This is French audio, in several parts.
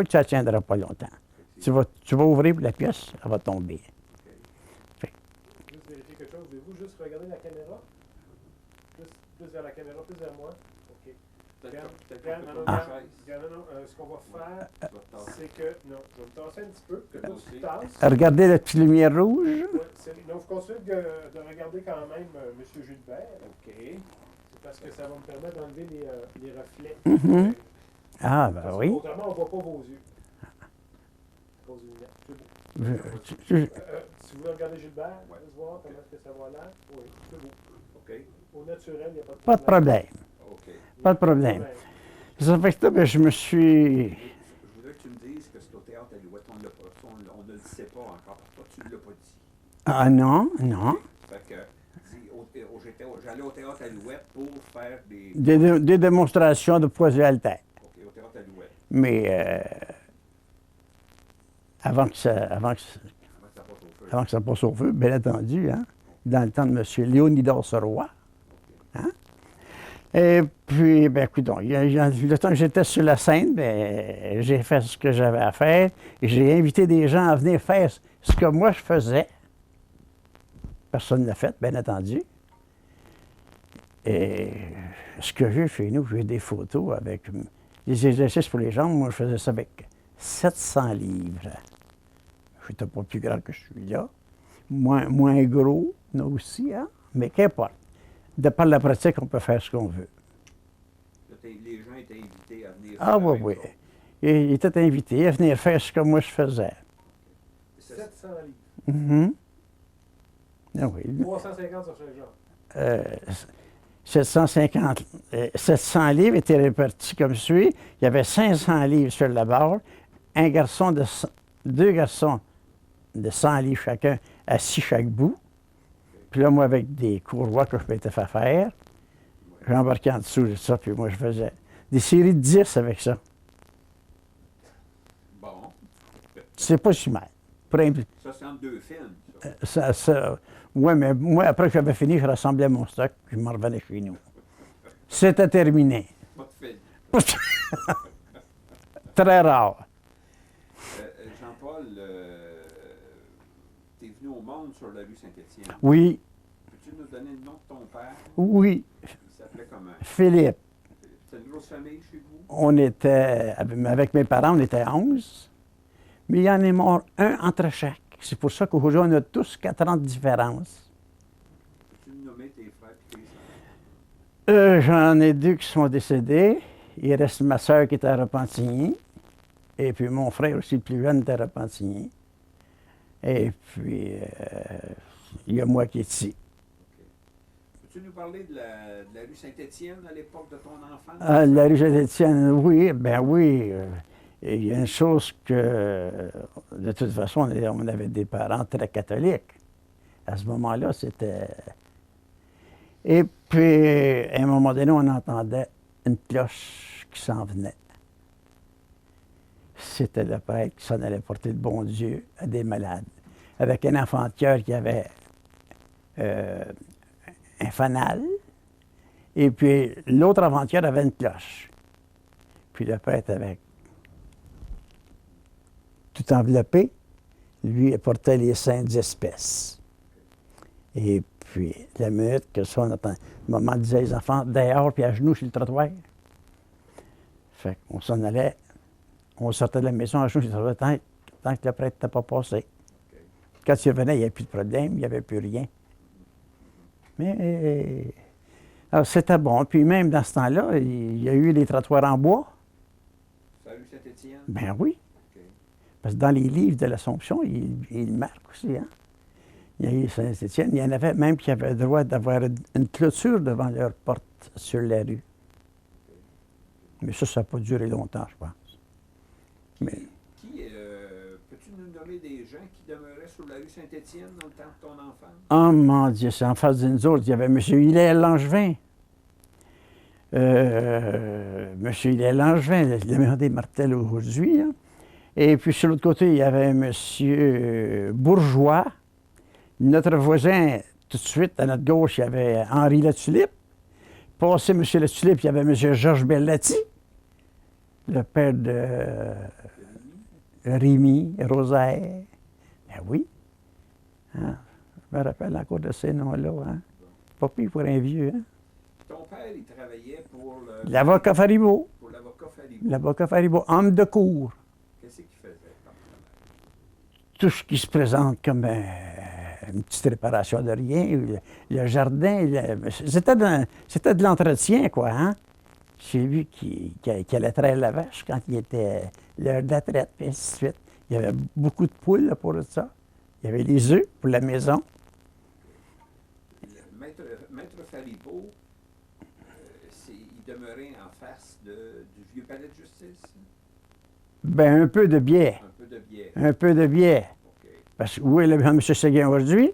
que ça ne tiendra pas longtemps. Tu vas ouvrir la pièce, elle va tomber. Juste vérifier quelque chose. Voulez-vous juste regarder la caméra? Plus vers la caméra, plus vers moi. OK. Ce qu'on va faire, c'est que... Non, je vais me tasser un petit peu, que toi tu te tasses. Regardez la petite lumière rouge. Donc, vous continuez de regarder quand même M. Gilbert. OK. C'est parce que ça va me permettre d'enlever les reflets. Mm-hmm. Ah, ben parce oui. Autrement, on ne voit pas vos yeux. À cause du lunettes. C'est beau. Si vous voulez regarder Gilbert, voir comment est-ce que ça va là. Oui, c'est beau. OK. Au naturel, il n'y a pas de problème. Pas de problème. OK. Pas de problème. Ça fait que là, ben, je me suis... Je voudrais que tu me dises que c'est au Théâtre Alouette. On ne le sait pas encore. Toi, tu ne l'as pas dit. Ah non, non. Fait que, j'allais au Théâtre Alouette pour faire Des démonstrations de poids et haltères. OK, au Théâtre Alouette. Mais avant que ça passe au feu, bien entendu, hein, dans le temps de M. Léonidas Roy. Hein? Et puis, ben écoute, le temps que j'étais sur la scène, ben, j'ai fait ce que j'avais à faire et j'ai invité des gens à venir faire ce que moi je faisais. Personne ne l'a fait, bien entendu. Et ce que j'ai chez nous, j'ai des photos avec des exercices pour les jambes. Moi, je faisais ça avec 700 livres. Je n'étais pas plus grand que je suis là. Moins gros, là aussi, hein? Mais qu'importe. De par la pratique, on peut faire ce qu'on veut. Les gens étaient invités à venir Ah oui, oui. Ils étaient invités à venir faire ce que moi je faisais. 700 livres. Ah oui. 350 sur chaque genre. 700 livres étaient répartis comme suit. Il y avait 500 livres sur la barre, deux garçons de 100 livres chacun, assis chaque bout. Puis là, moi, avec des courroies que je m'étais fait faire, j'embarquais en dessous de ça, puis moi, je faisais des séries de 10 avec ça. Bon. C'est pas si mal. Ça, c'est entre deux films, ça. Oui, mais moi, après que j'avais fini, je rassemblais mon stock, puis je me revenais chez nous. C'était terminé. Pas de film. Très rare. Jean-Paul, tu es venu au monde sur la rue Saint-Étienne. Oui. Peux-tu nous donner le nom de ton père? Oui. Il s'appelait comment? Philippe. C'était une grosse famille chez vous? On était, avec mes parents, on était 11. Mais il y en est mort un entre chaque. C'est pour ça qu'aujourd'hui, on a tous 4 ans de différence. Peux-tu nous nommer tes frères et tes sœurs? J'en ai 2 qui sont décédés. Il reste ma sœur qui était à Repentigny. Et puis mon frère aussi, le plus jeune, était à Repentigny. Et puis, il y a moi qui est ici. Okay. Peux-tu nous parler de la rue Saint-Étienne à l'époque de ton enfance? La rue Saint-Étienne, oui, ben oui. Il y a une chose que, de toute façon, on avait des parents très catholiques. À ce moment-là, c'était... Et puis, à un moment donné, on entendait une cloche qui s'en venait. C'était le prêtre qui s'en allait porter le bon Dieu à des malades. Avec un enfant de cœur qui avait un fanal. Et puis, l'autre enfant de cœur avait une cloche. Puis le prêtre avait tout enveloppé. Lui, il portait les saintes espèces. Et puis, la minute que ça, on entend, maman disait les enfants dehors, puis à genoux sur le trottoir. Fait qu'on s'en allait, on sortait de la maison à genoux sur le trottoir tant que le prêtre n'était pas passé. Okay. Quand il revenait, il n'y avait plus de problème, il n'y avait plus rien. Mais, alors c'était bon. Puis même dans ce temps-là, il y a eu les trottoirs en bois. Ça a eu Saint-Étienne? Ben oui. Okay. Parce que dans les livres de l'Assomption, il marque aussi, hein. Il y a eu Saint-Étienne. Il y en avait même qui avaient le droit d'avoir une clôture devant leur porte sur la rue. Mais ça n'a pas duré longtemps, je pense. Mais... Peux-tu nous nommer des gens qui demeuraient sur la rue Saint-Étienne dans le temps de ton enfance? Oh mon Dieu, c'est en face de nous autres. Il y avait M. Hilaire Langevin. M. Hilaire Langevin, le maire des Martels aujourd'hui. Hein. Et puis sur l'autre côté, il y avait M. Bourgeois. Notre voisin, tout de suite, à notre gauche, il y avait Henri Latulippe. Passé M. Latulippe, il y avait M. Georges Bellati, le père de Rémi, Rosaire. Ben oui. Hein? Je me rappelle encore de ces noms-là. Hein? Pas pire pour un vieux. Hein? Ton père, il travaillait pour le... L'avocat Faribault. Pour l'avocat Faribault. L'avocat Faribault, homme de cour. Qu'est-ce qu'il faisait comme travail? Tout ce qui se présente comme une petite réparation de rien, le jardin, c'était de l'entretien, quoi. Hein? C'est lui qui allait traire la vache quand il était l'heure de la traite, puis ainsi de suite. Il y avait beaucoup de poules là, pour ça. Il y avait les œufs pour la maison. Le maître Faribault, il demeurait en face du vieux palais de justice? Ben un peu de biais. Un peu de biais. Un peu de biais. OK. Parce que où est le M. Séguin aujourd'hui?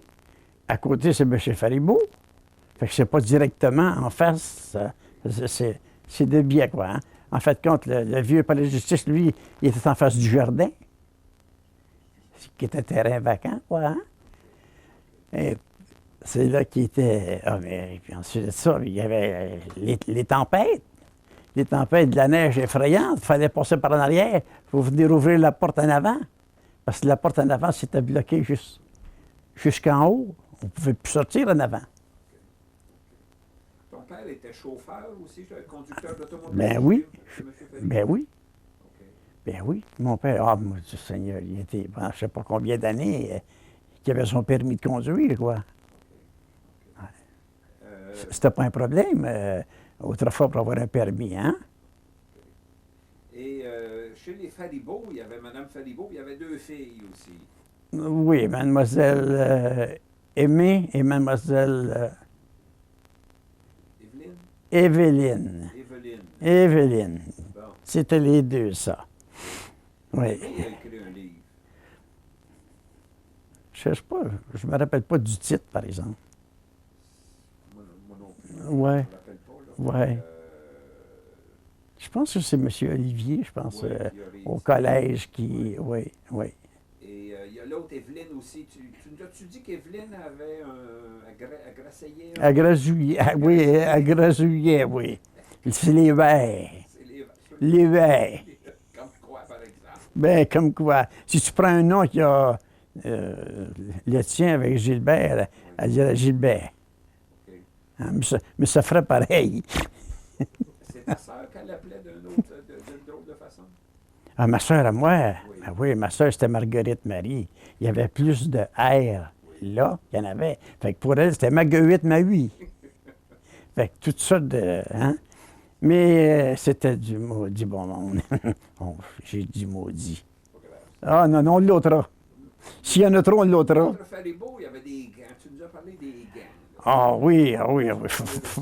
À côté, c'est M. Faribault. Fait que c'est pas directement en face. C'est de biais, quoi. Hein? En fait, compte, le vieux palais de justice, lui, il était en face du jardin, qui était terrain vacant, quoi. Hein? Et c'est là qu'il était. Ah, mais puis ensuite de ça, il y avait les tempêtes. Les tempêtes de la neige effrayante. Il fallait passer par en arrière pour venir ouvrir la porte en avant. Parce que la porte en avant, c'était bloqué jusqu'en haut. On ne pouvait plus sortir en avant. Ton père était chauffeur aussi, conducteur d'automobile? Ben oui. M. Faribault? Ben oui. OK. Ben oui. Mon père, ah, mon Dieu Seigneur, il était, je ne sais pas combien d'années, qu'il avait son permis de conduire, quoi. C'était pas un problème, autrefois, pour avoir un permis, hein? Et chez les Faribault, il y avait Mme Faribault, il y avait 2 filles aussi. Oui, mademoiselle Aimée et mademoiselle Évelyne? Évelyne. Évelyne. Évelyne. Bon. C'était les deux, ça. Oui. Aimée a écrit un livre. Je ne sais pas, je me rappelle pas du titre, par exemple. Moi non plus. Ouais. Je ne me rappelle pas. Là. Ouais. Je pense que c'est M. Olivier, je pense, Oui, qui a réussi. au collège qui... Oui, oui. Et il y a l'autre Évelyne aussi. Tu dis qu'Évelyne avait à Grasseillet? À Grasouillet, oui, à Grasouillet, oui. C'est les verts. C'est les... Les verts. Comme quoi, par exemple? Ben, comme quoi. Si tu prends un nom qui a le tien avec Gilbert, elle dirait Gilbert. OK. Hein, mais ça ferait pareil. C'est ta sœur qu'elle appelait d'une drôle de façon? Ah, ma soeur à moi, Oui. ben oui, ma soeur, c'était Marguerite Marie. Il y avait plus de R là qu'il y en avait. Fait que pour elle, c'était Marguerite Marie. Fait que tout ça de... Hein? Mais c'était du maudit bon monde. Oh, j'ai dit maudit. Pas grave. Ah non, non, on l'autra. S'il y en a trop, on l'autra. Entre Faribault, il y avait des gants. Tu nous as parlé des gants. Là. Ah oui, ah oui.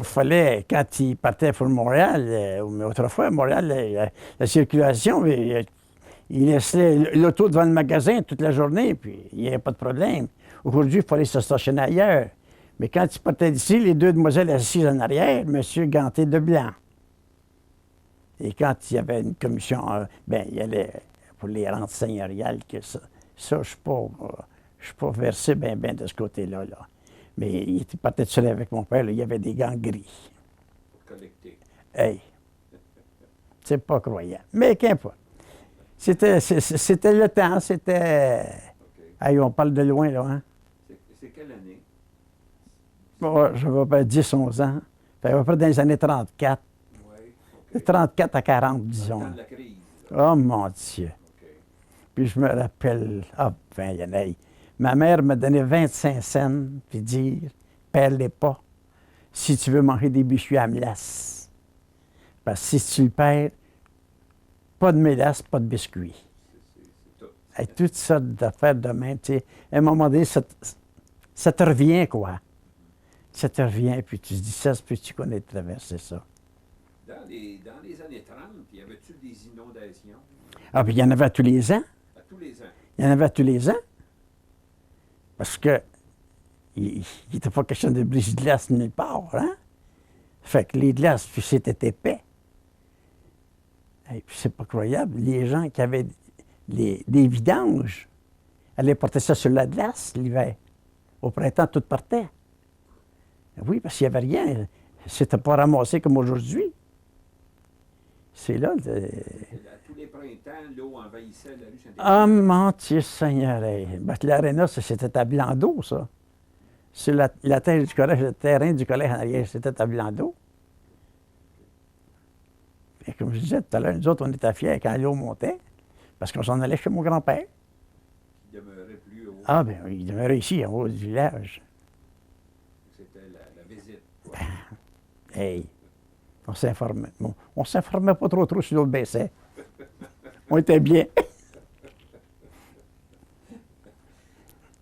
Fallait, quand il partait pour Montréal, mais autrefois, à Montréal, la circulation, il laissait l'auto devant le magasin toute la journée, puis il n'y avait pas de problème. Aujourd'hui, il fallait se stationner ailleurs. Mais quand il partait d'ici, les deux demoiselles assises en arrière, monsieur ganté de blanc. Et quand il y avait une commission, ben il y allait pour les rentes seigneuriales, que ça je ne suis pas versé bien de ce côté-là. Là. Mais il partait seul avec mon père, là, il y avait des gants gris. Pour collecter. Hey! C'est pas croyable. Mais qu'importe. C'était le temps, c'était... OK. Hey, on parle de loin, là, hein? C'est quelle année? Bon, je vais pas 10-11 ans. Fait à peu près dans les années 34. Oui. De OK. 34 à 40, Dans le disons. temps de la crise. Là. Oh, mon Dieu! OK. Puis je me rappelle, il y en a. Ma mère me donnait 25 cents, puis dire, perds-les pas, si tu veux manger des biscuits à mélasse. Parce que si tu le perds, pas de mélasse, pas de biscuits. C'est tout. Et toutes sortes d'affaires de même, tu sais. À un moment donné, ça te revient, quoi. Ça te revient, puis tu te dis, ça se peut-tu qu'on ait traversé ça? Dans les années 30, y avait-tu des inondations? Ah, puis il y en avait à tous les ans. À tous les ans. Il y en avait à tous les ans. Parce que il n'était pas question de brise de glace nulle part, hein? Fait que les glaces, puis c'était épais. Et puis c'est pas croyable. Les gens qui avaient des vidanges allaient porter ça sur la glace l'hiver. Au printemps, tout partait. Oui, parce qu'il n'y avait rien. C'était pas ramassé comme aujourd'hui. C'est là. À tous les printemps. printemps, l'eau envahissait la rue Saint-Étienne. Ah, mon Dieu Seigneur! Ben, l'aréna, c'était à Blanc-d'eau, ça. Sur la terre du collège, le terrain du collège en arrière, c'était à Blanc-d'eau. Et comme je disais tout à l'heure, nous autres, on était fiers quand l'eau montait, parce qu'on s'en allait chez mon grand-père. Qui demeurait plus haut. Ah, bien, il demeurait ici, en haut du village. C'était la visite. quoi. Hey, on s'informait. Bon, on s'informait pas trop si l'eau baissait. On était bien.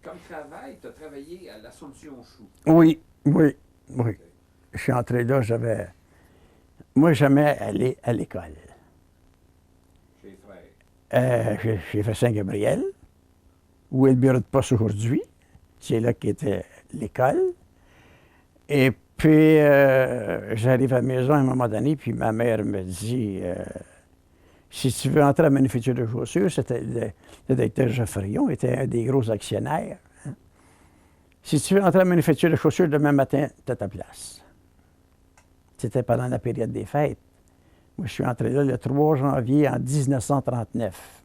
Comme travail, tu as travaillé à l'Assomption-Chou. Oui. Je suis entré là, moi, j'aimais aller à l'école. Chez les frères. J'ai fait Saint-Gabriel, où est le bureau de poste aujourd'hui. C'est là qu'était l'école. Et puis, j'arrive à la maison à un moment donné, puis ma mère me dit si tu veux entrer à la manufacture de chaussures, c'était le docteur Geoffrion, était un des gros actionnaires. Hein. Si tu veux entrer à la manufacture de chaussures demain matin, tu as ta place. C'était pendant la période des fêtes. Moi, je suis entré là le 3 janvier en 1939.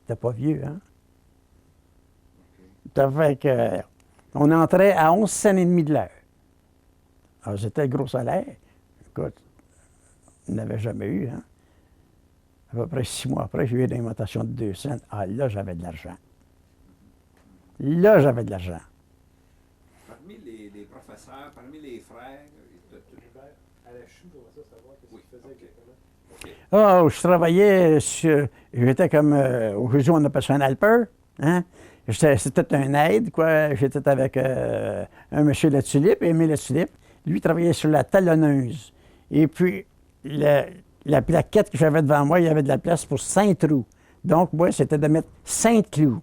C'était pas vieux, hein? Ça fait que, on entrait à 11 cents et demi de l'heure. Alors, c'était le gros salaire. Écoute, on n'avait jamais eu, hein? À peu près 6 mois après, j'ai eu une augmentation de 2 cents. Ah, là, j'avais de l'argent. Là, j'avais de l'argent. Parmi les professeurs, parmi les frères, À la chute, on va savoir qu'est-ce qu'il faisait exactement. Ah, je travaillais sur. J'étais comme. Aujourd'hui, on appelle ça un helper. Hein? C'était un aide, quoi. J'étais avec un monsieur Latulippe, Émile Latulippe. Lui, il travaillait sur la talonneuse. Et puis, la plaquette que j'avais devant moi, il y avait de la place pour 5 trous. Donc, moi, c'était de mettre 5 clous.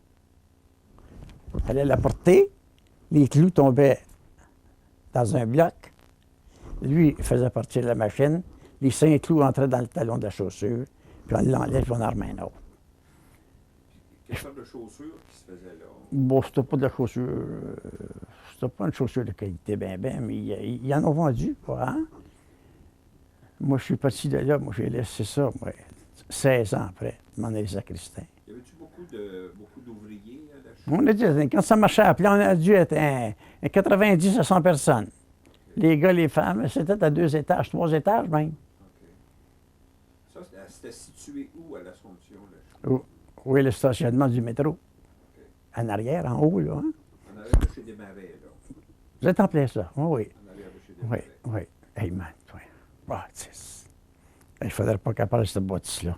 Il fallait la porter. Les clous tombaient dans un bloc. Lui, il faisait partir la machine. Les 5 clous entraient dans le talon de la chaussure. Puis on l'enlève, puis on en remet un autre. quelle sorte de chaussures qui se faisaient là? Bon, c'était pas de la chaussure. C'était pas une chaussure de qualité, mais ils en ont vendu, quoi. Hein? Moi, je suis parti de là. Moi, j'ai laissé ça, moi, 16 ans après, m'en aller sacristain. Y avait-tu beaucoup d'ouvriers à la chute? On a dit, quand ça marchait à plat, on a dû être un 90 à 100 personnes. Les gars, les femmes, c'était à 2 étages, 3 étages même. OK. Ça, c'était situé où à l'Assomption? Là? Oui, le stationnement du métro. En arrière, en haut, là. Hein? En arrière de chez Desmarais, là. Vous êtes en plein ça, oui. En arrière de chez Oui, Desmarais. oui. Hey, man, oui. Bâtisse. Il ne faudrait pas qu'elle parle de cette bâtisse-là.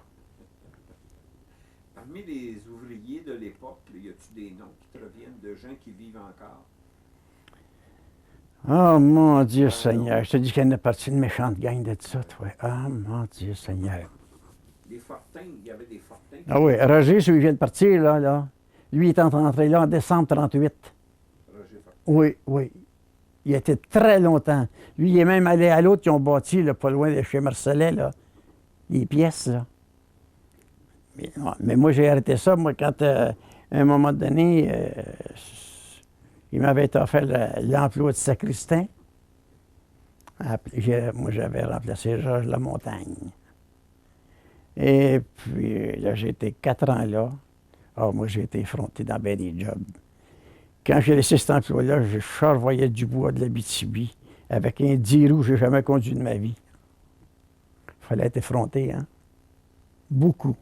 Parmi les ouvriers de l'époque, y a-tu des noms qui te reviennent de gens qui vivent encore? Oh, mon Dieu Seigneur. Je te dis qu'il y en a parti une méchante gang de ça, toi. Ah, mon Dieu Seigneur. Des Fortins, il y avait des Fortins. Ah oui, Roger, celui qui vient de partir, là. Lui, il est entré là en décembre 38. Roger Fortin. Oui. Il était très longtemps. Lui, il est même allé à l'autre qui ont bâti, là, pas loin de chez Marcellet, là. Les pièces, là. Mais moi, j'ai arrêté ça, moi, quand, à un moment donné, il m'avait offert l'emploi de sacristain. Moi, j'avais remplacé Georges Lamontagne. Et puis, là, j'ai été 4 ans là. Ah, moi, j'ai été effronté dans bien des jobs. Quand j'ai laissé cet emploi-là, je charvoyais du bois de l'Abitibi avec un 10 roues que je n'ai jamais conduit de ma vie. Il fallait être effronté, hein? Beaucoup.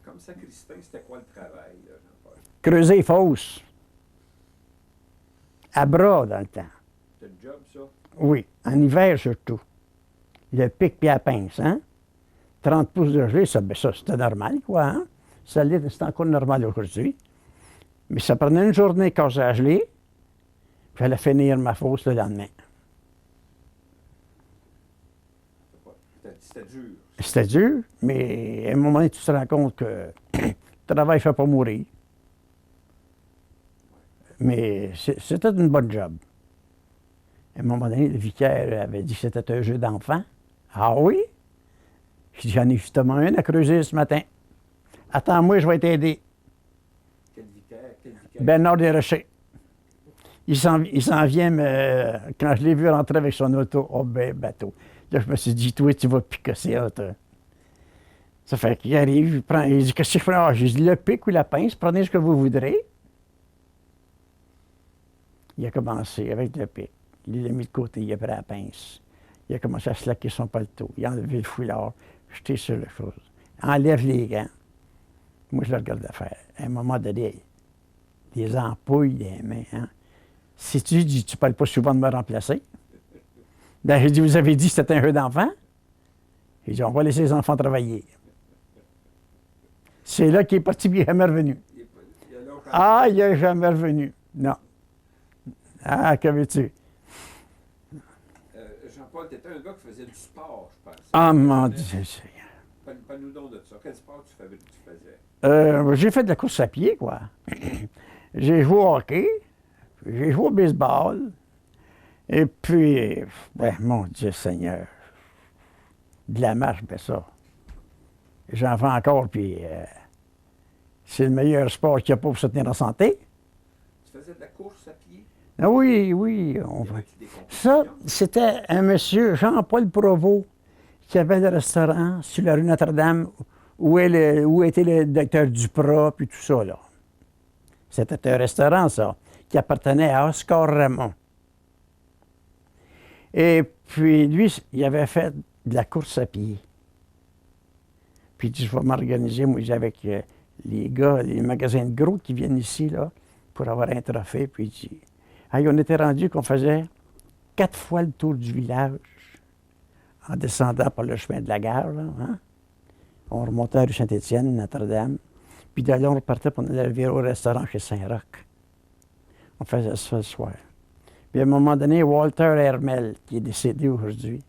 Comme sacristain, c'était quoi le travail, là, Jean-Paul? Creuser les fosses. À bras, dans le temps. C'était le job, ça? Oui, en hiver surtout. Le pic puis la pince, hein? 30 pouces de gelée, ça c'était normal, quoi, hein? C'est encore normal aujourd'hui. Mais ça prenait une journée quand ça a gelé, puis j'allais finir ma fosse le lendemain. C'était dur. C'était dur, mais à un moment donné, tu te rends compte que le travail ne fait pas mourir. Mais c'était une bonne job. À un moment donné, le vicaire avait dit que c'était un jeu d'enfant. Ah oui? J'ai dit, j'en ai justement un à creuser ce matin. Attends-moi, je vais t'aider. Quel vicaire? Bernard Desrochers. Il s'en vient, quand je l'ai vu rentrer avec son auto, oh ben, bateau. Là, je me suis dit, toi, tu vas picosser. Ça fait qu'il arrive, il dit, qu'est-ce que je prends? J'ai dit, le pic ou la pince, prenez ce que vous voudrez. Il a commencé avec le pic. Il l'a mis de côté, il a pris la pince. Il a commencé à slacker son paletot. Il a enlevé le foulard, jeté sur la chose. Enlève les gants. Moi, je le regardais faire. À un moment donné, des ampouilles des mains. Hein? Si tu dis, tu ne parles pas souvent de me remplacer. Ben, j'ai dit, vous avez dit que c'était un jeu d'enfant? J'ai dit, on va laisser les enfants travailler. C'est là qu'il est parti, puis il n'est jamais revenu. Ah, il n'est jamais revenu. Non. Ah, que veux-tu? Jean-Paul, tu étais un gars qui faisait du sport, je pense. Ah, mon Dieu. Parle-nous donc de ça. Quel sport tu faisais? J'ai fait de la course à pied, quoi. J'ai joué au hockey, puis j'ai joué au baseball, et puis, ben, mon Dieu Seigneur, de la marche, ben ça. J'en fais encore, puis c'est le meilleur sport qu'il n'y a pas pour se tenir en santé. Tu faisais de la course à pied? Ah oui, oui. Ça, c'était un monsieur, Jean-Paul Provost, qui avait le restaurant sur la rue Notre-Dame, où était le docteur Duprat, puis tout ça, là. C'était un restaurant, ça, qui appartenait à Oscar Raymond. Et puis, lui, il avait fait de la course à pied. Puis il dit, je vais m'organiser, moi, avec les gars, les magasins de gros qui viennent ici, là, pour avoir un trophée. Puis il dit, hey, on était rendu qu'on faisait 4 fois le tour du village en descendant par le chemin de la gare, là, hein? On remontait à rue Saint-Étienne, Notre-Dame. Puis de là, on repartait pour aller au restaurant chez Saint-Roch. On faisait ça le soir. Puis à un moment donné, Walter Hermel, qui est décédé aujourd'hui,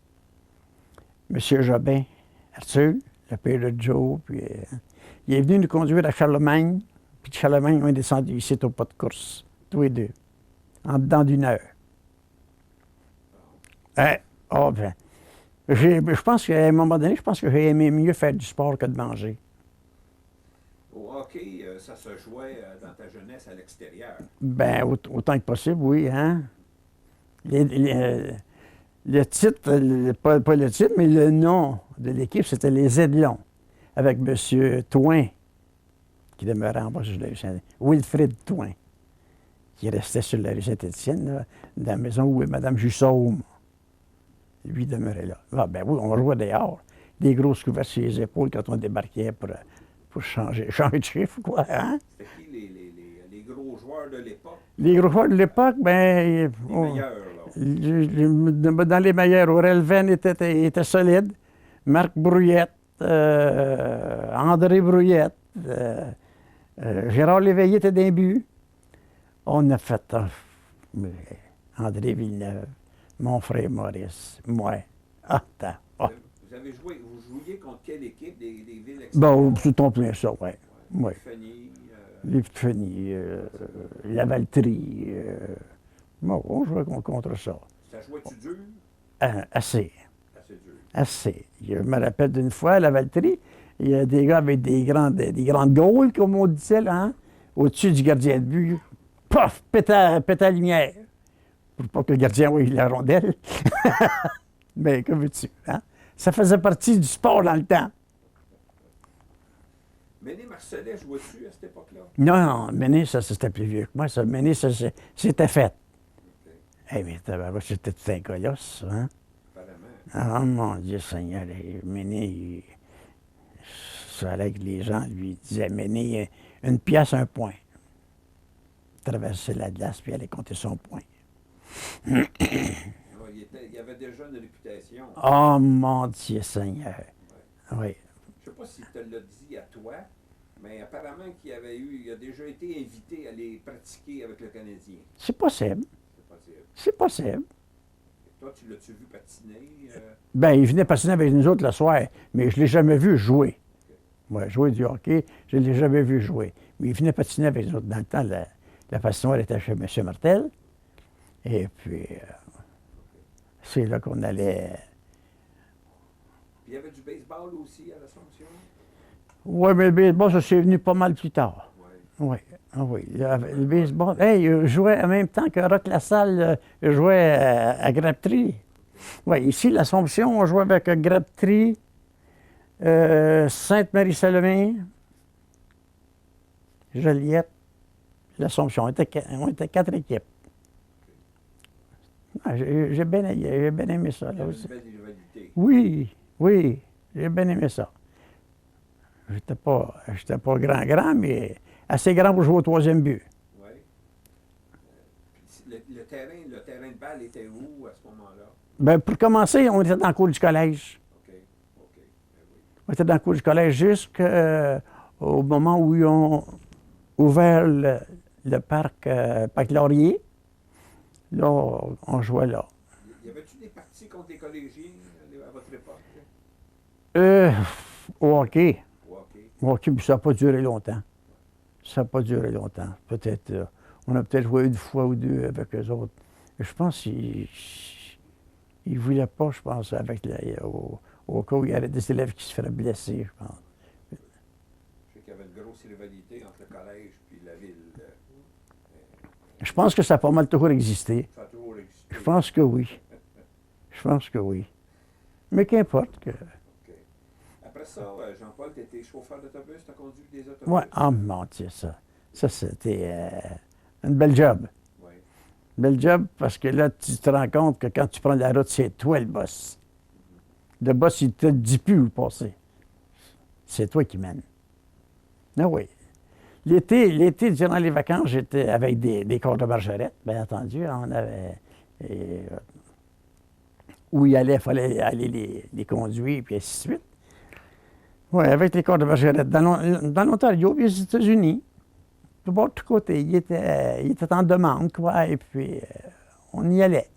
M. Jobin, Arthur, le père de Joe, puis il est venu nous conduire à Charlemagne. Puis de Charlemagne, on est descendu ici au pas de course, tous les deux, en dedans d'une heure. Ben, je pense qu'à un moment donné, je pense que j'ai aimé mieux faire du sport que de manger. Au hockey, ça se jouait dans ta jeunesse à l'extérieur. Ben, autant que possible, oui, hein. Le titre, pas le titre, mais le nom de l'équipe, c'était les Aidelons, avec M. Touin, qui demeurait en bas sur la rue Saint-Étienne. Wilfrid Touin, qui restait sur la rue Saint-Étienne, dans la maison où est Mme Jussaume. Lui demeurait là. Ah, ben oui, on jouait dehors. Des grosses couvertes sur les épaules quand on débarquait pour changer de chiffre, quoi. Hein? C'était qui les gros joueurs de l'époque? Les gros joueurs de l'époque, ben... Les meilleurs, là. Dans les meilleurs, Aurel Venn était solide. Marc Brouillette, André Brouillette, Gérard Léveillé était d'un but. On a fait André Villeneuve, mon frère Maurice, moi. Vous jouiez contre quelle équipe des villes extérieures? Bon, c'est ton plein ça, oui. Ouais. L'Épiphénie, la Valtrie. Bon, on jouait contre ça. Ça jouait-tu dur? Assez. Assez dur. Assez. Je me rappelle d'une fois à la Valtrie, il y a des gars avec des grandes gaules, comme on disait, là, hein, au-dessus du gardien de but. Pof! Pète la lumière. Pour pas que le gardien voie la rondelle. Mais que veux-tu? Hein? Ça faisait partie du sport dans le temps. Méné Marcellet, jouais-tu à cette époque-là? Non, Méné, ça, c'était plus vieux que moi. Ça. Méné, ça, c'était fait. Okay. Eh bien, c'était tout un colosse, hein? Apparemment. Ah, mon Dieu Seigneur, Méné, ça allait que les gens lui disaient, Méné, 1 pièce, 1 point. Traverser la glace, puis aller compter son point. Il y avait déjà une réputation. Oh, mon Dieu Seigneur. Oui. Je ne sais pas s'il te l'a dit à toi, mais apparemment il a déjà été invité à les pratiquer avec le Canadien. C'est possible. C'est possible. C'est possible. Et toi, tu l'as-tu vu patiner? Ben, il venait patiner avec nous autres le soir, mais je ne l'ai jamais vu jouer. Moi, jouer du hockey, je ne l'ai jamais vu jouer. Mais il venait patiner avec nous autres. Dans le temps, la patinoire était chez M. Martel. Et puis, c'est là qu'on allait. Puis il y avait du baseball aussi à l'Assomption? Oui, mais le baseball, ça s'est venu pas mal plus tard. Oui. Oui. Le baseball. Hey, il jouait en même temps que Roch Lassalle jouait à Graptree. Oui, ici, l'Assomption, on jouait avec Graptree, Sainte-Marie-Salomé, Joliette, l'Assomption. On était 4 équipes. Ah, j'ai bien aimé ça, Il y là avait aussi. une belle rivalité. Oui, oui, j'ai bien aimé ça. J'étais pas grand, mais assez grand pour jouer au troisième but. Oui. Le terrain de balle était où à ce moment-là? Ben, pour commencer, on était dans le cours du collège. OK. OK. Ben oui. On était dans le cours du collège jusqu'au moment où ils ont ouvert le parc Laurier. Là, on jouait là. Y avait-tu des parties contre les collégiens à votre époque? Euh, au hockey. Ou OK. Au hockey, puis ça n'a pas duré longtemps. Ça n'a pas duré longtemps. Peut-être, on a peut-être joué une fois ou deux avec eux autres. Je pense qu'ils ne voulaient pas, je pense, au cas où il y avait des élèves qui se feraient blesser, je pense. Je sais qu'il y avait une grosse rivalité entre le collège et la ville. Je pense que ça a pas mal toujours existé. Ça a toujours existé. Je pense que oui. Je pense que oui. Mais qu'importe. OK. Après ça, Jean-Paul, tu étais chauffeur d'autobus, tu as conduit des autobus? Ouais, oh mon Dieu, ça. Ça, c'était une belle job. Oui. Belle job parce que là, tu te rends compte que quand tu prends la route, c'est toi le boss. Le boss, il ne te dit plus où passer. C'est toi qui mènes. Ah oui. L'été, durant les vacances, j'étais avec des corps de margerette, bien entendu. On avait. Où il fallait aller les conduire, puis ainsi de suite. Oui, avec les corps de margerette. Dans l'Ontario, puis aux États-Unis, de bord de tous côtés, il était en demande, quoi, et puis on y allait.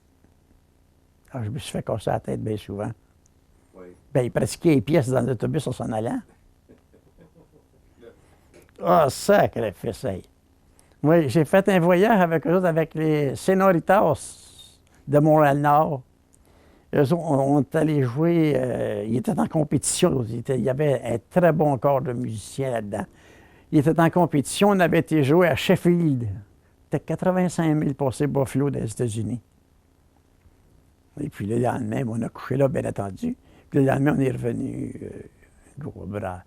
Alors, je me suis fait casser la tête bien souvent. Oui. Bien, il pratiquait les pièces dans l'autobus en s'en allant. Ah, oh, sacrifice! Oui, j'ai fait un voyage avec eux autres, avec les Sénoritas de Montréal-Nord. Eux autres, on est allés jouer, ils étaient en compétition. Il y avait un très bon corps de musiciens là-dedans. Ils étaient en compétition, on avait été joué à Sheffield. C'était 85 000 passés Buffalo des États-Unis. Et puis le lendemain, on a couché là, bien entendu. Puis le lendemain, on est revenu gros bras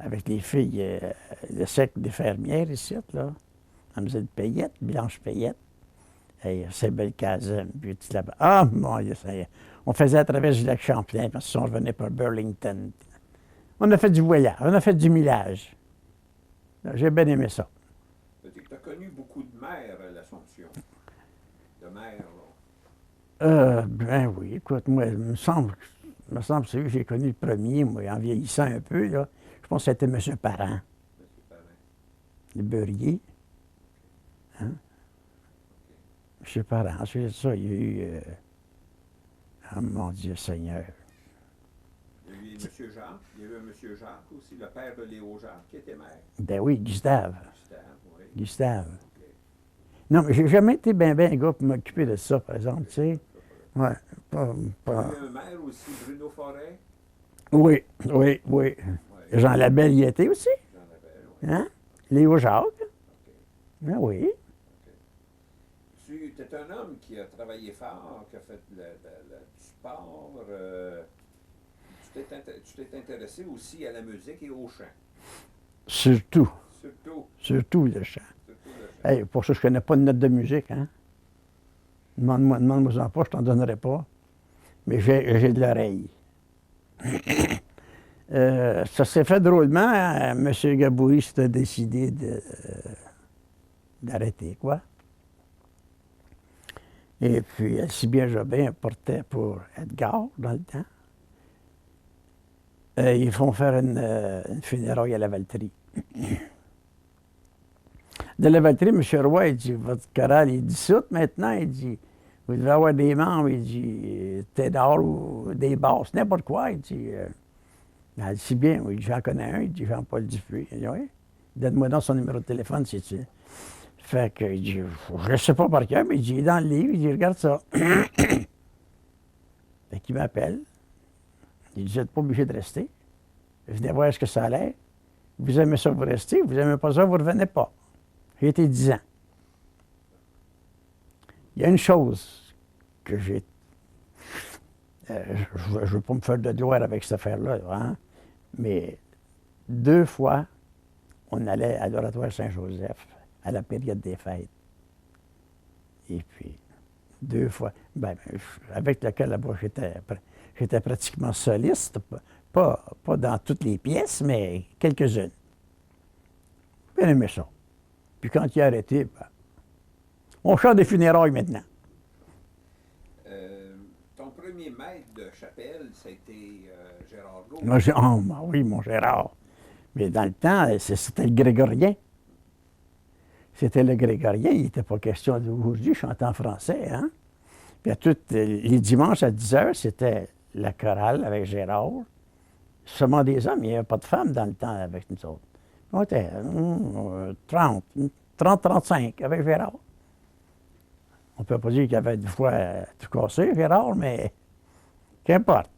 avec les filles, le cercle des fermières ici, là. Mademoiselle Payette, Blanche Payette. Et c'est belle caserne, puis tout là-bas. Ah, mon Dieu, ça y est. On faisait à travers du lac Champlain, parce qu'on revenait par Burlington. On a fait du voyage, on a fait du millage. J'ai bien aimé ça. Tu as connu beaucoup de mères à l'Assomption. De mères, là. Ben oui, écoute, moi, il me semble que c'est lui que j'ai connu le premier, moi, en vieillissant un peu, là. Je pense que c'était M. Parent, Monsieur Parent. le beurrier. Hein? M. Parent, ensuite de ça, il y a eu... oh mon Dieu Seigneur. Il y a eu M. Jacques. Il y a eu un M. Jacques aussi, le père de Léo Jacques, qui était maire. Ben oui, Gustave. Gustave, oui. Gustave. OK. Non, mais j'ai jamais été bien un gars pour m'occuper de ça, par exemple, tu sais. Ouais. Il y a eu un maire aussi, Bruno Forêt. Oui, oui, oui. Oui. Jean Labelle y était aussi. Jean Labelle, oui. Hein? Léo Jacques. OK. Ben oui. Tu es un homme qui a travaillé fort, qui a fait du sport. Tu t'es intéressé aussi à la musique et au chant. Surtout. Surtout. Surtout le chant. Surtout le chant. Hey, pour ça, je connais pas de note de musique, hein? Demande-moi-en pas, je t'en donnerai pas. Mais j'ai de l'oreille. Ça s'est fait drôlement. Hein? M. Gaboury s'était décidé d'arrêter, quoi. Et puis, Sylvia Jobin portait pour Edgar, dans le temps. Ils font faire une funéraille à la Valtrie. De la Valtrie, M. Roy, il dit, votre chorale est dissoute maintenant. Il dit, vous devez avoir des membres. Il dit, ténor ou des basses, n'importe quoi. Il dit, elle dit, si bien, oui, j'en connais un. Il dit, Jean-Paul Dupuis. Il dit, oui. Donne-moi donc son numéro de téléphone, si tu veux. Fait que, il dit, je ne sais pas par cœur, mais il dit, il est dans le livre, il dit, regarde ça. Fait qu'il m'appelle. Il dit, vous n'êtes pas obligé de rester. Venez voir ce que ça a l'air. Vous aimez ça, vous restez. Vous n'aimez pas ça, vous ne revenez pas. J'ai été 10 ans. Il y a une chose que j'ai... je ne veux pas me faire de gloire avec cette affaire-là, hein? Mais 2 fois, on allait à l'Oratoire Saint-Joseph à la période des fêtes. Et puis, 2 fois. Ben, avec le là-bas, j'étais pratiquement soliste. Pas dans toutes les pièces, mais quelques-unes. Bien aimé ça. Puis quand il a arrêté, ben, on chante des funérailles maintenant. Ton premier maître de chapelle, ça a été Gérard Gault. Moi, oui, mon Gérard. Mais dans le temps, c'était le grégorien. C'était le grégorien. Il n'était pas question d'aujourd'hui chanter en français. Hein? Puis les dimanches à 10 h, c'était la chorale avec Gérard. Seulement des hommes. Il n'y avait pas de femmes dans le temps avec nous autres. On était 30-35 avec Gérard. On ne peut pas dire qu'il y avait des fois tout cassé, Gérard, mais qu'importe.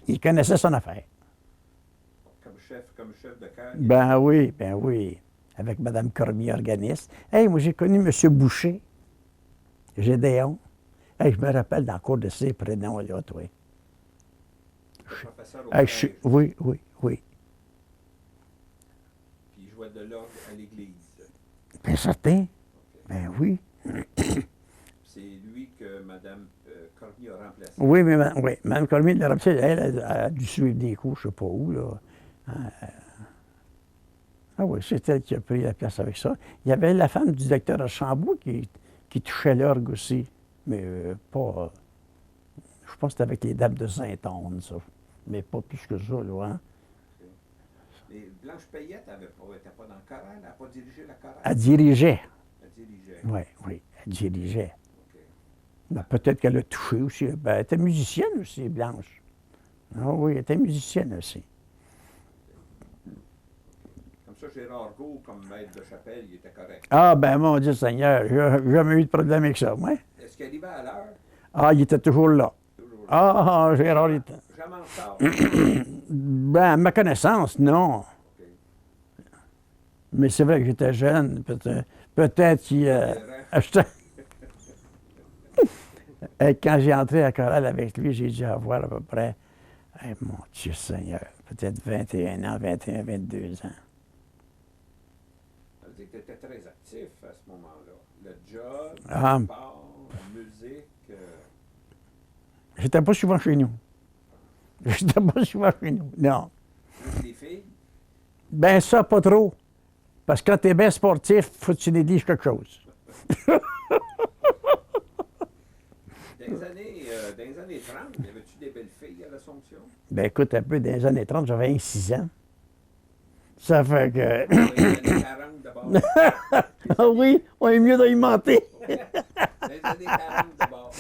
Il connaissait son affaire. Comme chef de chœur. Ben oui. Avec Mme Cormier, organiste. Hey, moi, j'ai connu M. Boucher, Gédéon. Hey, je me rappelle dans le cours de ces prénoms-là, toi. Le professeur au Hey, collège. oui. Puis il jouait de l'orgue à l'église. Bien certain. OK. Ben oui. C'est lui que Mme Cormier a remplacé. Oui, mais Mme Cormier, elle a dû suivre des cours, je ne sais pas où, là. Ah oui, c'est elle qui a pris la place avec ça. Il y avait la femme du docteur Archambault qui touchait l'orgue aussi, mais pas... je pense que c'était avec les dames de Sainte-Anne, ça. Mais pas plus que ça, là, hein. Mais Blanche Payette n'était pas dans le choral, elle n'a pas dirigé la chorale. Elle dirigeait. Elle dirigeait. Oui, elle dirigeait. OK. Ben, peut-être qu'elle a touché aussi. Ben, elle était musicienne aussi, Blanche. Ah oui, elle était musicienne aussi. Comme ça, Gérard Gault, comme maître de chapelle, il était correct. Ah, ben mon Dieu Seigneur, j'ai jamais eu de problème avec ça, moi. Est-ce qu'il arrivait à l'heure? Ah, il était toujours là. Toujours. Ah, Gérard, il était... Jamais en retard. Ben, à ma connaissance, non. OK. Mais c'est vrai que j'étais jeune. Peut-être qu'il achetait... Et quand j'ai entré à la chorale avec lui, j'ai dû avoir à peu près, mon Dieu Seigneur, peut-être 21 ans, 21, 22 ans. Ça veut dire que tu étais très actif à ce moment-là. Le job, Ah. le sport, la musique. J'étais pas souvent chez nous. J'étais pas souvent chez nous, non. Juste les filles. Ben ça, pas trop. Parce que quand t'es bien sportif, faut que tu négliges quelque chose. Dans les années 30, y avait-tu des belles filles à l'Assomption? Ben écoute, un peu, dans les années 30, j'avais 26 ans. Ça fait que... Dans les années 40 d'abord. Ah oui, on est mieux d'alimenter. Dans les années 40 d'abord.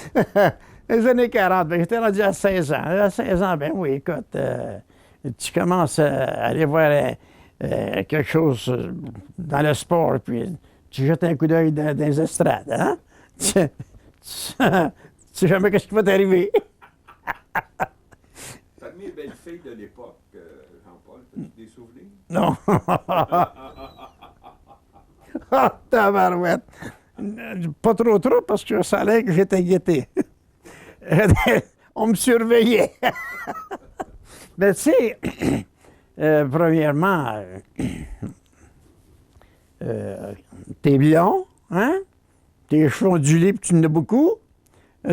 Les années 40, ben, j'étais rendu à 16 ans. À 16 ans, ben oui, écoute, tu commences à aller voir quelque chose dans le sport, puis tu jettes un coup d'œil dans les estrades, hein? Tu sais jamais ce qui va t'arriver. Parmi les belles filles de l'époque, Jean-Paul, as-tu des souvenirs? Non. Ah, tabarouette. Pas trop, parce que ça allait que j'étais guetté. On me surveillait. Mais tu sais, premièrement, t'es blond, hein? Tes cheveux ondulés, puis tu en as beaucoup.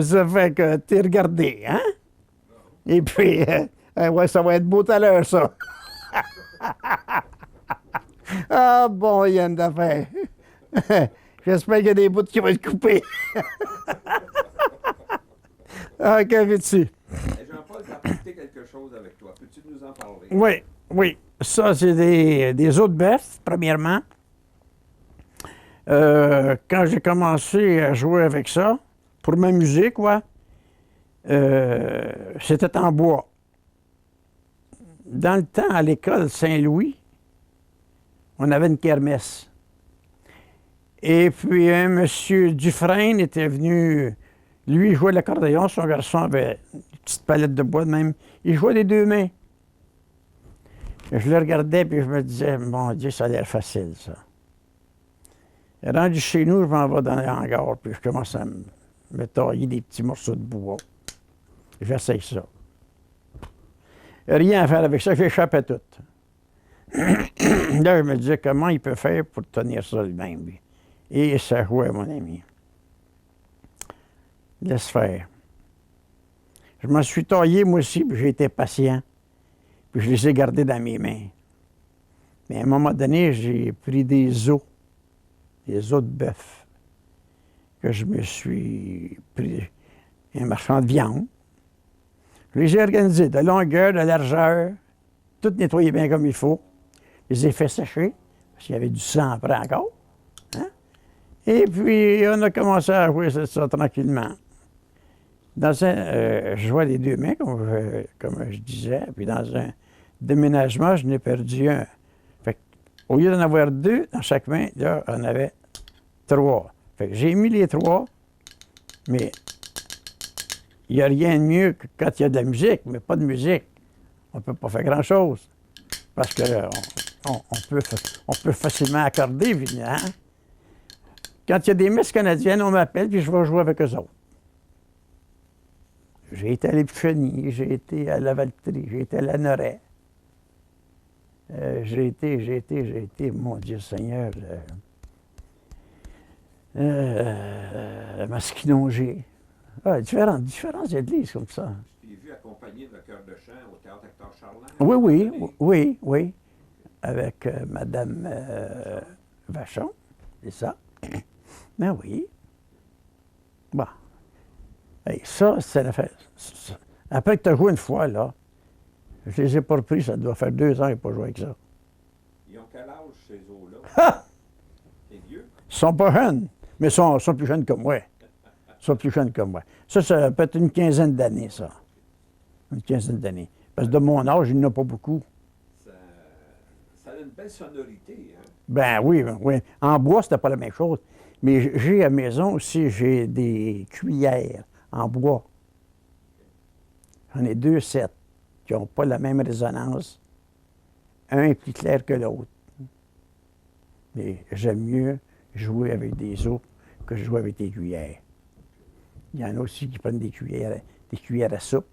Ça fait que t'es regardé, hein? Et puis, ouais, ça va être beau tout à l'heure, ça. Ah bon, il y a une affaire. J'espère qu'il y a des bouts qui vont être coupés. Ah, que veux-tu? Jean-Paul, tu as apporté quelque chose avec toi. Peux-tu nous en parler? Oui. Ça, c'est des os de bœuf, premièrement. Quand j'ai commencé à jouer avec ça, pour m'amuser, quoi, c'était en bois. Dans le temps, à l'école Saint-Louis, on avait une kermesse. Et puis, un monsieur Dufresne était venu, lui, il jouait de l'accordéon, son garçon avait une petite palette de bois de même. Il jouait des 2 mains. Je le regardais, puis je me disais, mon Dieu, ça a l'air facile, ça. Et rendu chez nous, je m'en vais dans les hangars, puis je commence à me tailler des petits morceaux de bois. J'essaye ça. Rien à faire avec ça, j'échappais tout. Là, je me disais, comment il peut faire pour tenir ça lui-même, lui? Et ça jouait, mon ami. Laisse faire. Je m'en suis taillé, moi aussi, puis j'ai été patient. Puis je les ai gardés dans mes mains. Mais à un moment donné, j'ai pris des os de bœuf, que je me suis pris un marchand de viande. Je les ai organisés de longueur, de largeur, tout nettoyé bien comme il faut. Je les ai fait sécher, parce qu'il y avait du sang après encore. Hein? Et puis, on a commencé à jouer ça tranquillement. Je jouais les deux mains, comme je disais. Puis dans un déménagement, je n'ai perdu un. Fait au lieu d'en avoir deux dans chaque main, là, on avait trois. Fait que j'ai mis les trois, mais il n'y a rien de mieux que quand il y a de la musique, mais pas de musique. On ne peut pas faire grand-chose. Parce que on peut facilement accorder, hein? Quand il y a des messes canadiennes, on m'appelle, puis je vais jouer avec eux autres. J'ai été à l'Épiphanie, j'ai été à la Valtrie, j'ai été à la Noret. J'ai été, mon Dieu Seigneur, à Masquinongé. Ah, différentes églises comme ça. Tu t'es vu accompagner le chœur de chant au Théâtre Hector Charland? Oui. Avec Madame Vachon, c'est ça. Ben oui. Bon. Hey, ça, c'est l'affaire. Après que tu as joué une fois, là, je les ai pas repris, ça doit faire 2 ans que je n'ai pas joué avec ça. Ils ont quel âge, ces os-là? Ah! T'es vieux? Ils sont pas jeunes, mais ils sont plus jeunes que moi. Ils sont plus jeunes que moi. Ça peut être une quinzaine d'années, ça. Une quinzaine d'années. Parce que de mon âge, il n'y en a pas beaucoup. Ça a une belle sonorité, hein? Ben oui. En bois, c'était pas la même chose. Mais j'ai à la maison aussi, j'ai des cuillères en bois. J'en ai 2 sets qui n'ont pas la même résonance. Un est plus clair que l'autre. Mais j'aime mieux jouer avec des os que jouer avec des cuillères. Il y en a aussi qui prennent des cuillères à soupe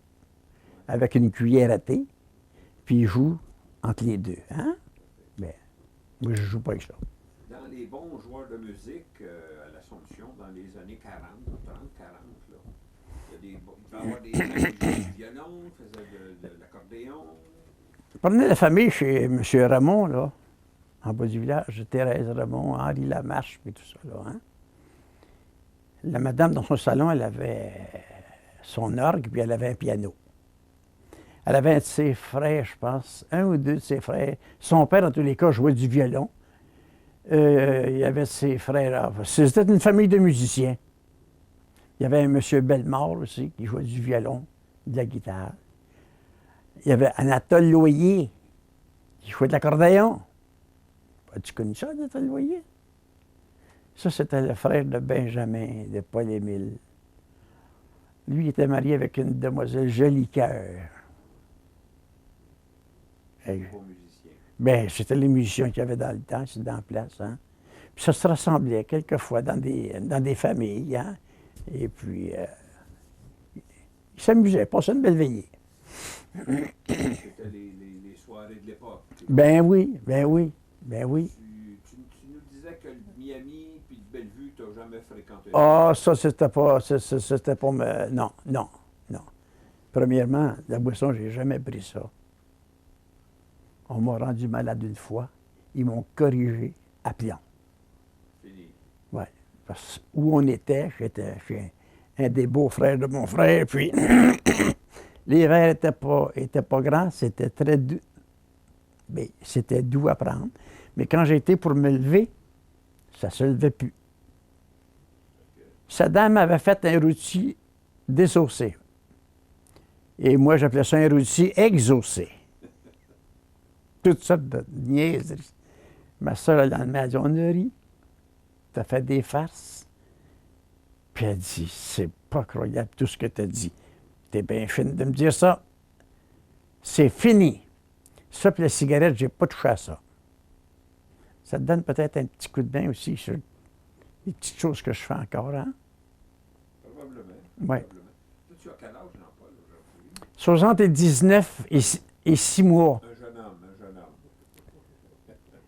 avec une cuillère à thé, puis ils jouent entre les deux. Hein? Ben, moi, je ne joue pas avec ça. Dans les bons joueurs de musique à l'Assomption, dans les années 40, 30, 40, là, il peut y avoir des gens qui faisaient du violon, qui faisaient de l'accordéon. Je prenais la famille chez M. Ramon, là, en bas du village, Thérèse Ramon, Henri Lamarche, puis tout ça, là. Hein? La madame, dans son salon, elle avait son orgue, puis elle avait un piano. Elle avait un de ses frères, je pense, 1 ou 2 de ses frères. Son père, en tous les cas, jouait du violon. Il y avait ses frères. C'était une famille de musiciens. Il y avait un monsieur Bellemare aussi, qui jouait du violon, de la guitare. Il y avait Anatole Loyer, qui jouait de l'accordéon. As-tu connu ça, Anatole Loyer? Ça, c'était le frère de Benjamin, de Paul-Émile. Lui, il était marié avec une demoiselle Jolicoeur. Bien, c'était les musiciens qu'il y avait dans le temps, c'est dans la place. Hein? Puis ça se rassemblait quelquefois dans des familles. Hein? Et puis, ils s'amusaient, passaient une belle veillée. C'était les soirées de l'époque. Ben oui. Tu nous disais que le Miami puis le Bellevue, tu n'as jamais fréquenté. Ah, ça, c'était pas non. Premièrement, la boisson, j'ai jamais pris ça. On m'a rendu malade une fois. Ils m'ont corrigé à Pion. Fini. Oui. Parce que où on était, j'étais chez un des beaux-frères de mon frère, puis les verres étaient pas grands, c'était très doux. Mais c'était doux à prendre. Mais quand j'ai été pour me lever, ça ne se levait plus. Sa dame avait fait un rôti désossé. Et moi, j'appelais ça un rôti exaucé. Toutes sortes de niaiseries. Ma soeur, le lendemain, elle dit, on a ri. T'as fait des farces. Puis elle dit, c'est pas croyable tout ce que t'as dit. T'es bien fine de me dire ça. C'est fini. Ça, puis la cigarette, j'ai pas touché à ça. Ça te donne peut-être un petit coup de bain aussi sur les petites choses que je fais encore, hein? Probablement. Oui. Tu as quel âge, Jean-Paul, aujourd'hui? 79 et 6 mois. Un jeune homme, un jeune homme.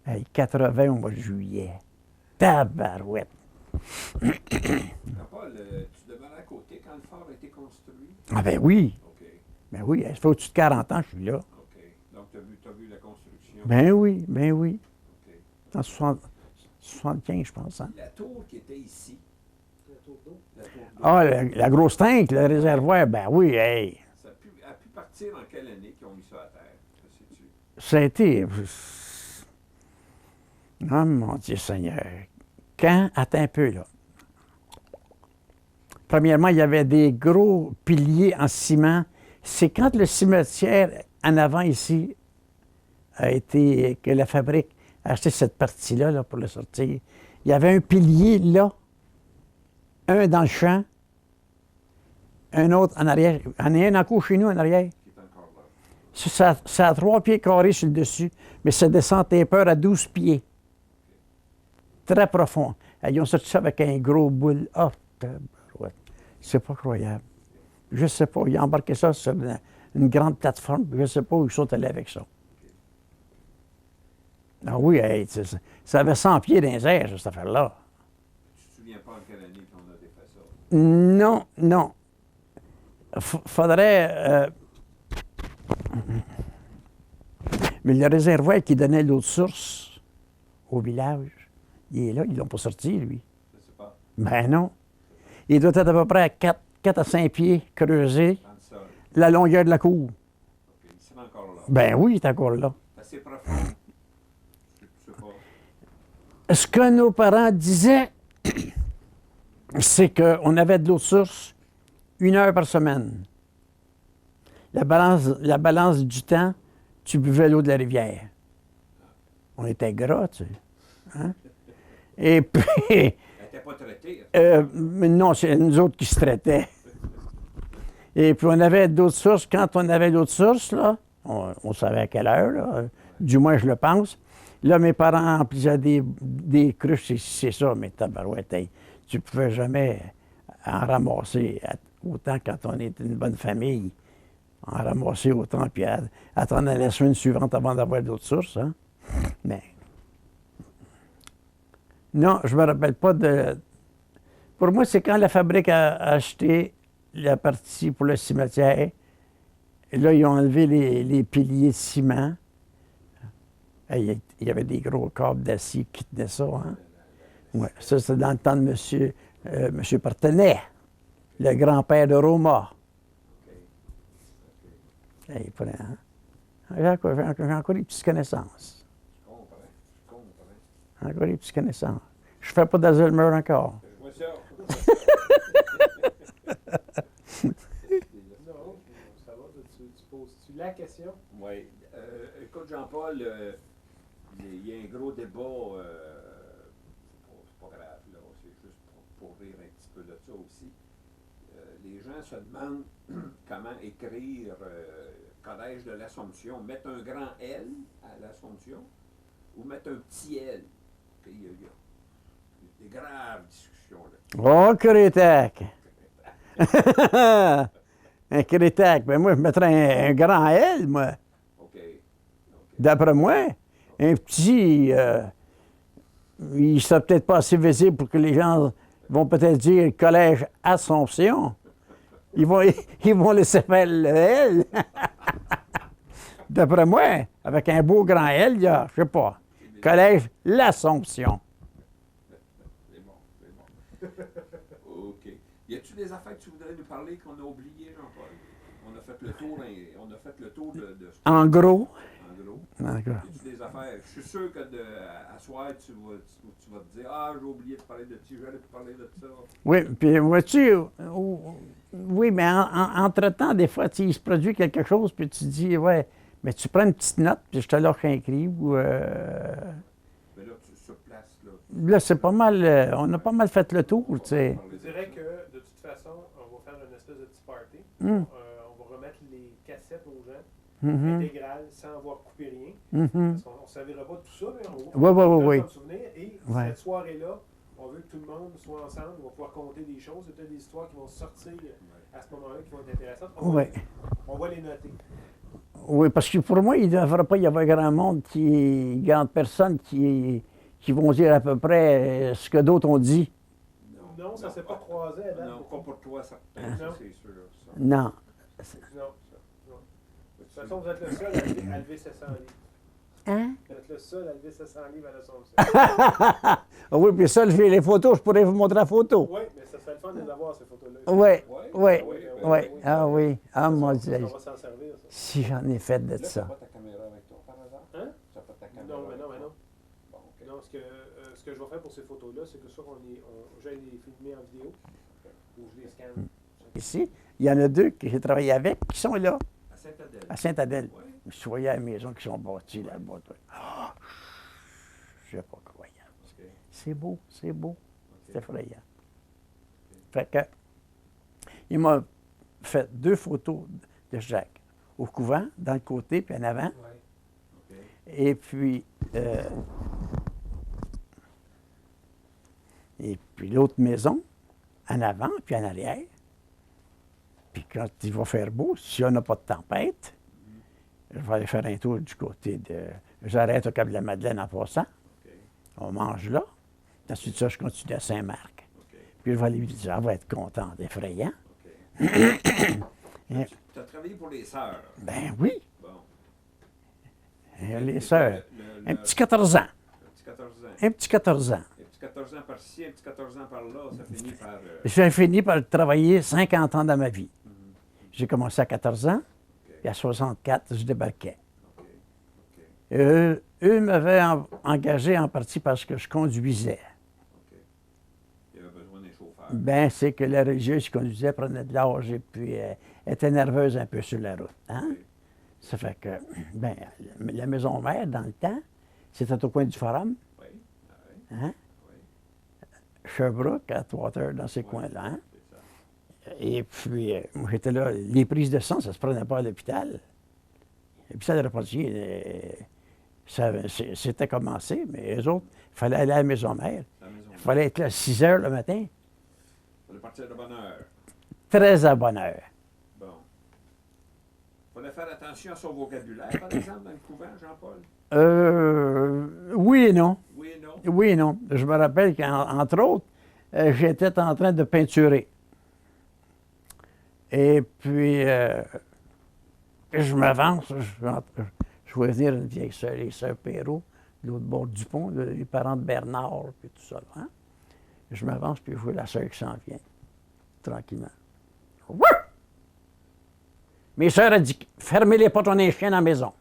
Hey, 80 au mois de juillet. Tabarouette. Paul, tu demeurais à côté quand le fort a été construit? Ah ben oui. OK, Ben oui, ça fait au-dessus de 40 ans que je suis là. OK. Donc, tu as vu la construction? Ben oui, ben oui. OK. En 75, je pense. Hein? La tour qui était ici, La tour d'eau. la tour d'eau, Ah, la grosse tank, le réservoir, ben oui, hey. ça a pu partir en quelle année qu'ils ont mis ça à terre? Ça, sais-tu? Ça a été. Oh mon Dieu Seigneur. Quand? Attends un peu, là. Premièrement, il y avait des gros piliers en ciment. C'est quand le cimetière en avant ici a été. Que la fabrique a acheté cette partie-là là, pour le sortir. Il y avait un pilier là, un dans le champ, un autre en arrière. Il y en a un encore chez nous en arrière. Qui est encore là. Ça a 3 pieds carrés sur le dessus, mais ça descend tes peurs à 12 pieds. Très profond. Ils ont sorti ça avec un gros boule. Oh, tabarouette. C'est pas croyable. Je sais pas. Ils ont embarqué ça sur une grande plateforme. Je sais pas où ils sont allés avec ça. Ah oui, hey, ça avait 100 pieds dans les airs, cette affaire-là. Tu te souviens pas en quelle année qu'on a défait ça? Non, non. Faudrait. Mais le réservoir qui donnait l'eau de source au village, il est là, ils l'ont pas sorti, lui. Je sais pas. Ben non. Il doit être à peu près à 4 à 5 pieds creusé, Dans le sol. la longueur de la cour. OK. Il sera encore là. Ben oui, il est encore là. C'est assez profond. Je sais pas. Ce que nos parents disaient, c'est qu'on avait de l'eau de source 1 heure par semaine. La balance du temps, tu buvais l'eau de la rivière. On était gras, tu sais. Hein? Et puis, Elle n'était pas traitée. mais non, c'est nous autres qui se traitaient. Et puis, on avait d'autres sources. Quand on avait d'autres sources, là, on savait à quelle heure, là, du moins, je le pense. Là, mes parents remplissaient des cruches, c'est ça, mais tabarouette, hey, tu ne pouvais jamais en ramasser autant quand on était une bonne famille. En ramasser autant, puis attendre la semaine suivante avant d'avoir d'autres sources. Hein? Mais. Non, je ne me rappelle pas de. Pour moi, c'est quand la fabrique a acheté la partie pour le cimetière. Et là, ils ont enlevé les piliers de ciment. Il y avait des gros câbles d'acier qui tenaient ça. Hein? Ouais, ça, c'est dans le temps de M. Partenay, le grand-père de Roma. Hey, hein? J'ai encore des petites connaissances. Je comprends. Encore des petites connaissances. Je ne fais pas d'Alzheimer encore. Je vois ça. Non, ça va. Tu poses-tu la question? Oui. Écoute, Jean-Paul, il y a un gros débat. C'est pas grave, là. C'est juste pour rire un petit peu de ça aussi. Les gens se demandent comment écrire Collège de l'Assomption. Mettre un grand L à l'Assomption ou mettre un petit L. Okay, il y a des graves discussions là. Oh, Crétac! Un Crétac. Ben moi, je mettrais un grand L, moi. OK. D'après moi. Un petit, il ne sera peut-être pas assez visible pour que les gens vont peut-être dire Collège Assomption. Ils vont laisser faire le L. D'après moi, avec un beau grand L, il y a, je sais pas, Collège L'Assomption. C'est bon. OK. Y a-tu des affaires que tu voudrais nous parler qu'on a oubliées, Jean-Paul? On a fait le tour de En gros. En gros. En gros. Y a-tu des affaires? Je suis sûr que à soir, tu vas te dire ah, j'ai oublié de parler de ça, j'allais te parler de ça. Oui, puis vois-tu, oui, mais entre-temps, des fois, il se produit quelque chose, puis tu dis, ouais, mais tu prends une petite note, puis je te l'offre écrit, ou... Mais là, sur place, là. Là, c'est pas mal, on a pas mal fait le tour, tu sais. Je dirais que, de toute façon, on va faire une espèce de petit party. Mm. On va remettre les cassettes aux gens, Mhm. intégrales, sans avoir coupé rien. Mhm. Parce qu'on ne servira pas de tout ça, mais on va Oui, oui, oui, oui. comme souvenir. Et Ouais. cette soirée-là, on veut que tout le monde soit ensemble, on va pouvoir compter des choses. Il y a peut-être des histoires qui vont sortir à ce moment-là qui vont être intéressantes. On va les noter. Oui, parce que pour moi, il ne devrait pas y avoir grande personne qui vont dire à peu près ce que d'autres ont dit. Non, ça ne s'est pas croisé à date. Non, pas pour toi, certain, Non. ça, c'est sûr. Ça. Non. Non, ça, non. De toute façon, vous êtes le seul à lever 700 livres. Hein? Vous êtes le seul à lever 700 livres à l'Assomption. Oui, puis ça, j'ai les photos, je pourrais vous montrer la photo. Oui, mais ça serait le fun de les avoir, ces photos-là. Oui, Ouais, oui, ouais, oui. Ah oui. Ah, mon Dieu. On va s'en servir, ça. Si j'en ai fait de Là, tu n'as ça. pas ta caméra avec toi, par hasard? Hein? Tu n'as pas ta caméra Non, mais avec non, mais toi? non. Bon, OK. Non, ce que je vais faire pour ces photos-là, c'est que soit j'aille les filmer en vidéo, ou je les scanne. Ici, il y en a deux que j'ai travaillé avec qui sont là, À Sainte-Adèle? à Sainte-Adèle. Oui. Je voyais à la maison qui sont bâties là-bas. Ah, je ne sais pas croyant. OK. C'est beau, c'est beau. C'est OK. effrayant. Fait que, il m'a fait 2 photos de Jacques. Au couvent, dans le côté, puis en avant. OK. Et puis l'autre maison, en avant, puis en arrière. Puis quand il va faire beau, si on n'a pas de tempête, je vais aller faire un tour du côté de... J'arrête au Cap de la Madeleine en passant. OK. On mange là. Ensuite de ça, je continue à Saint-Marc. OK. Puis je vais aller lui dire, elle va être contente, effrayant. OK. Tu as travaillé pour les sœurs. Ben oui, Bon. les sœurs. Le- Un petit 14 ans. Un petit 14 ans. Un petit 14 ans. Un petit 14 ans par-ci, un petit 14 ans par-là, ça finit par... J'ai fini par travailler 50 ans dans ma vie. J'ai commencé à 14 ans, puis à 64, je débarquais. OK. OK. Eux m'avaient engagé en partie parce que je conduisais. OK. Il y avait besoin d'un chauffeur. Ben, c'est que la religieuse qui conduisait prenait de l'âge et puis était nerveuse un peu sur la route. Hein? OK. Ça fait que, ben, la maison mère, dans le temps, c'était au coin du Forum, Oui. Ah oui. hein? Oui. Sherbrooke, Atwater, dans ces Oui. coins-là. Hein? C'est ça. Et puis, moi, j'étais là. Les prises de sang, ça se prenait pas à l'hôpital. L'hôpital de Repentier, c'était commencé, mais eux autres, il fallait aller à la maison mère. La maison. Il fallait être là à 6 heures le matin, Il fallait partir de bonne heure. très à bonne heure. Bon. Il fallait faire attention à son vocabulaire, par exemple, dans le couvent, Jean-Paul. Oui et non. Oui et non. Oui et non. Je me rappelle qu'entre autres, j'étais en train de peinturer. Et puis, je m'avance, je vois venir une vieille sœur, les sœurs Perrault, de l'autre bord du pont, les parents de Bernard, puis tout ça. Là, hein? Je m'avance, puis je vois la sœur qui s'en vient, tranquillement. Wouh! Mes sœurs ont dit, fermez les portes, on est chien dans la maison.